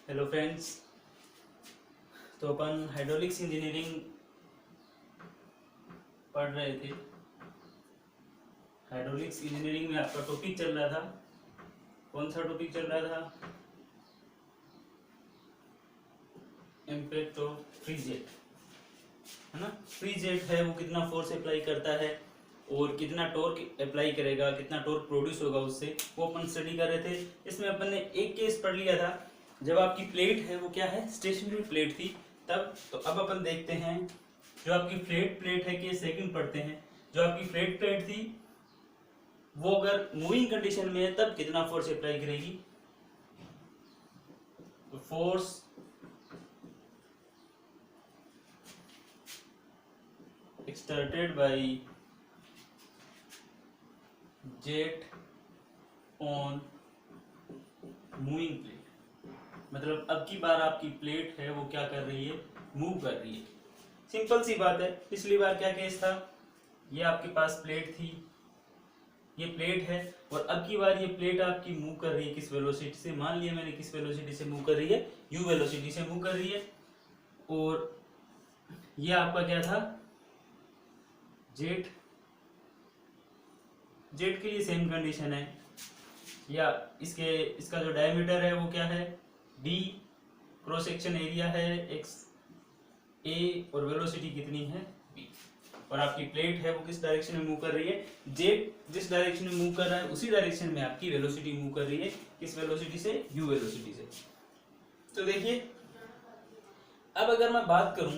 Hello friends. तो अपन hydraulics engineering पढ़ रहे थे। हाइड्रोलिक्स इंजीनियरिंग में आपका टॉपिक चल रहा था, कौन सा टॉपिक चल रहा था? इम्पैक्ट ऑफ फ्री जेट, है ना। फ्री जेट है वो कितना फोर्स अप्लाई करता है और कितना टॉर्क अप्लाई करेगा, कितना टॉर्क प्रोड्यूस होगा उससे, वो अपन स्टडी कर रहे थे। इसमें अपन ने एक केस पढ़ लिया था जब आपकी प्लेट है वो क्या है, स्टेशनरी प्लेट थी तब। तो अब अपन देखते हैं जो आपकी फ्लैट प्लेट है कि सेकंड पढ़ते हैं। जो आपकी फ्लैट प्लेट थी वो अगर मूविंग कंडीशन में है तब कितना फोर्स अप्लाई करेगी। तो force exerted bye jet on moving plate, मतलब अब की बार आपकी प्लेट है वो क्या कर रही है, मूव कर रही है। सिंपल सी बात है। पिछली बार क्या केस था, ये आपके पास प्लेट थी, ये प्लेट है और अब की बार ये प्लेट आपकी मूव कर रही है किस वेलोसिटी से, मान लिया मैंने किस वेलोसिटी से मूव कर रही है, u वेलोसिटी से मूव कर रही है। और ये आपका क्या था, जेट के लिए सेम कंडीशन है, या इसका जो डायमीटर है वो क्या है, d, क्रॉस सेक्शन एरिया है x a और वेलोसिटी कितनी है v। और आपकी प्लेट है वो किस डायरेक्शन में मूव कर रही है, जेट जिस डायरेक्शन में मूव कर रहा है उसी डायरेक्शन में आपकी वेलोसिटी मूव कर रही है, किस वेलोसिटी से, u वेलोसिटी से। तो देखिए अब अगर मैं बात करूं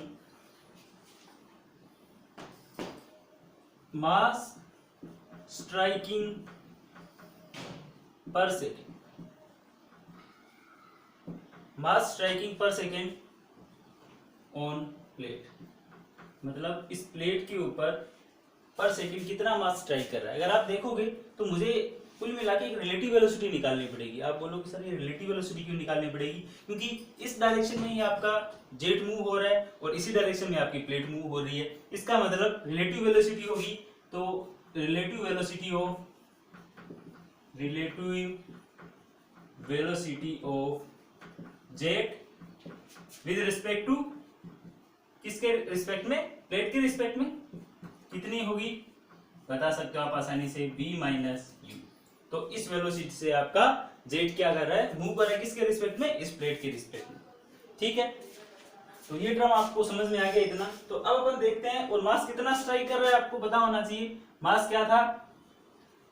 मास स्ट्राइकिंग पर सेकेंड, मास स्ट्राइकिंग पर सेकेंड ऑन प्लेट, मतलब इस प्लेट के ऊपर पर सेकेंड कितना मास स्ट्राइक कर रहा है। अगर आप देखोगे तो मुझे कुल मिला के एक रिलेटिव वेलोसिटी निकालनी पड़ेगी। आप बोलोगे सर ये रिलेटिव वेलोसिटी क्यों निकालनी पड़ेगी, क्योंकि इस डायरेक्शन में ही आपका जेट मूव हो रहा है और इसी डायरेक्शन में आपकी प्लेट मूव हो रही है। इसका मतलब रिलेटिव वेलोसिटी होगी, तो relative velocity of jet with respect to, किसके रिस्पेक्ट में, प्लेट के रिस्पेक्ट में कितनी होगी, बता सकते हो आप आसानी से, v माइनस यू। तो इस वेलोसिटी से आपका जेट क्या कर रहा है, मूव कर रहा है किसके रिस्पेक्ट में, इस प्लेट के रिस्पेक्ट में। ठीक है, तो ये ड्रम आपको समझ में आ गया इतना। तो अब अपन देखते हैं और मास कितना स्ट्राइक कर रहा है आपको पता होना चाहिए। मास क्या था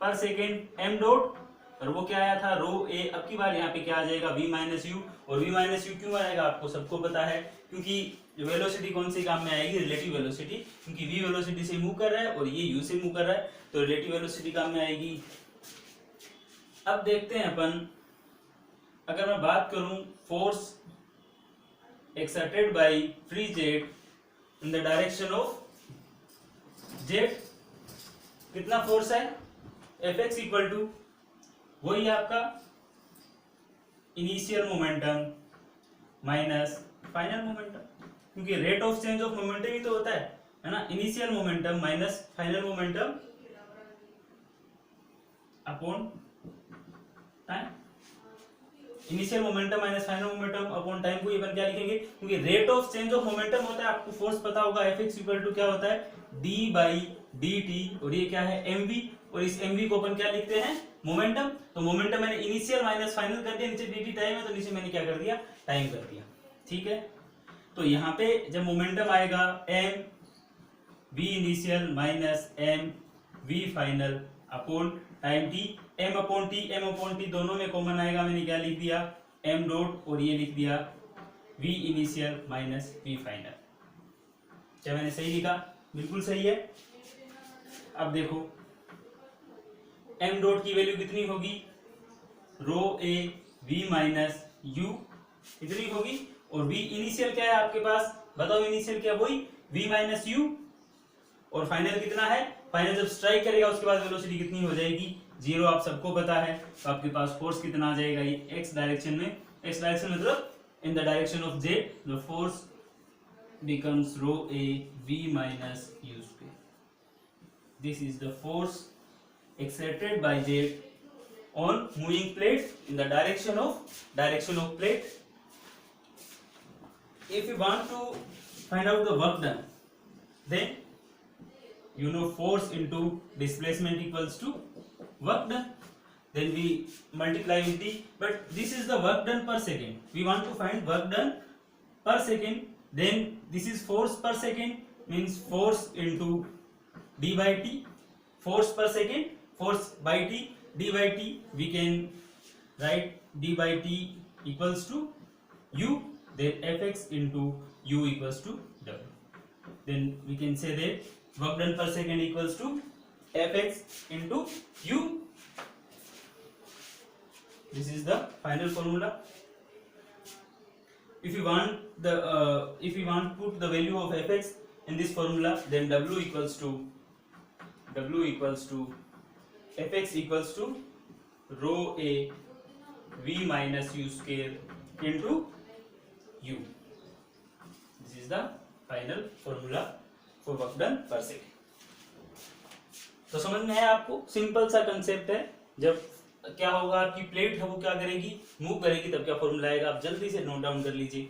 पर सेकेंड m डॉट, और वो क्या आया था रो ए। अब की बार यहाँ पे क्या आ जाएगा, v माइनस यू। और v माइनस यू क्यों आएगा आपको सबको पता है, क्योंकि वेलोसिटी कौन सी काम में आएगी, रिलेटिव वेलोसिटी, क्योंकि v वेलोसिटी से मूव कर रहा है और ये u से मूव कर रहा है, तो रिलेटिव वेलोसिटी काम में आएगी। अब देखते हैं अपन, अगर मैं बात करूं force exerted by free jet in the direction of jet, कितना फोर्स है, Fx इक्वल टू वही आपका initial momentum minus final momentum, क्योंकि rate of change of momentum ही तो होता है ना। Initial momentum minus final momentum upon time, initial momentum minus final momentum upon time को अपन क्या लिखेंगे, क्योंकि rate of change of momentum होता है, आपको फोर्स पता होगा, Fx इक्वल टू क्या होता है, d बाई dt, और ये क्या है mv, और इस mv को अपन क्या लिखते हैं, मोमेंटम। तो मोमेंटम मैंने इनिशियल माइनस फाइनल कर दिया, नीचे dt टाइम है तो नीचे मैंने क्या कर दिया, टाइम कर दिया। ठीक है, तो यहाँ पे जब मोमेंटम आएगा m v initial minus m v final upon time t, m upon t दोनों में कॉमन आएगा, मैंने क्या लिख दिया, m डॉट, और ये लिख दिया v initial minus v final. क्या मैंने सही लिखा, बिल्कुल सही है। अब देखो m डॉट की वैल्यू कितनी होगी, रो ए v माइनस यू इतनी होगी, और v इनिशियल क्या है आपके पास, बताओ इनिशियल क्या, वही v माइनस यू, और फाइनल कितना है, फाइनल जब स्ट्राइक करेगा उसके बाद वेलोसिटी कितनी हो जाएगी, 0, आप सबको पता है। तो आपके पास फोर्स कितना आ जाएगा, ये x डायरेक्शन में, x डायरेक्शन मतलब इन the direction of jet, the force becomes rho a v minus u square. This is the force exerted by jet on moving plate in the direction of plate if you want to find out the work done, then you know force into displacement equals to work done. Then we multiply with the, but this is the work done per second. We want to find work done per second. Then this is force per second, means force into d by t. Force per second, force by t, d by t. We can write d by t equals to u, then fx into u equals to w. Then we can say that work done per second equals to fx into u. This is the final formula. If you want to put the value of fx in this formula, then w equals to fx equals to rho a v minus u square into u. This is the final formula for work done per second. तो समझ में आया आपको? Simple सा concept है. जब क्या होगा, आपकी प्लेट है वो क्या करेगी, मूव करेगी, तब क्या फॉर्मूला आएगा, आप जल्दी से नोट डाउन कर लीजिए.